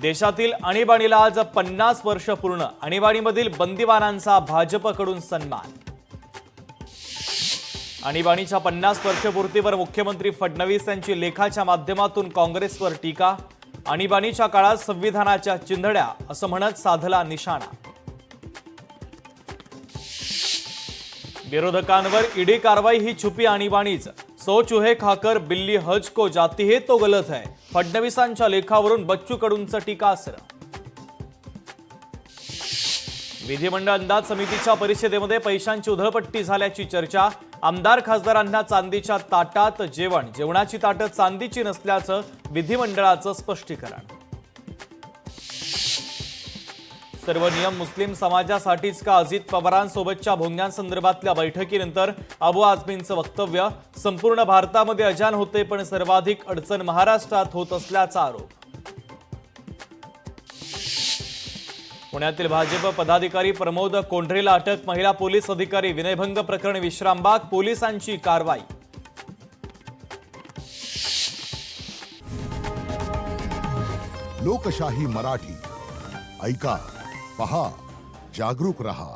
देशातील आणीबाणीला आज 50 वर्ष पूर्ण। आणीबाणीमधील बंदिवानांचा भाजपकडून सन्मान। आणीबाणीच्या 50 वर्षपूर्तीवर मुख्यमंत्री फडणवीस यांची लेखाच्या माध्यमातून काँग्रेसवर टीका। आणीबाणीच्या काळात संविधानाच्या चिंधड्या असं म्हणत साधला निशाणा। विरोधकांवर ईडी कारवाई ही छुपी आणीबाणीच। सो चूहे खाकर बिल्ली हज को जाती है तो गलत है। फडणवीसांच्या लेखावरून बच्चू कडूंचं टीकास्त्र। विधिमंडळ अंदाज समितीच्या परिषदेमध्ये पैशांची उधळपट्टी झाल्याची चर्चा। आमदार खासदारांना चांदीच्या ताटात जेवण, जेवणाची ताटं चांदीची नसल्याचं विधिमंडळाचं स्पष्टीकरण। सर्व नियम मुस्लिम समाजासाठीच का? अजित पवारांसोबतच्या भोंग्यांसंदर्भातल्या बैठकीनंतर अबू आझमींचं वक्तव्य। संपूर्ण भारतामध्ये अजान होते पण सर्वाधिक अडचण महाराष्ट्रात होत असल्याचा आरोप। पुण्यातील भाजप पदाधिकारी प्रमोद कोंढरेला अटक। महिला पोलीस अधिकारी विनयभंग प्रकरण विश्रामबाग, पोलिसांची कारवाई। लोकशाही मराठी ऐका, पहा, जागरूक रहा।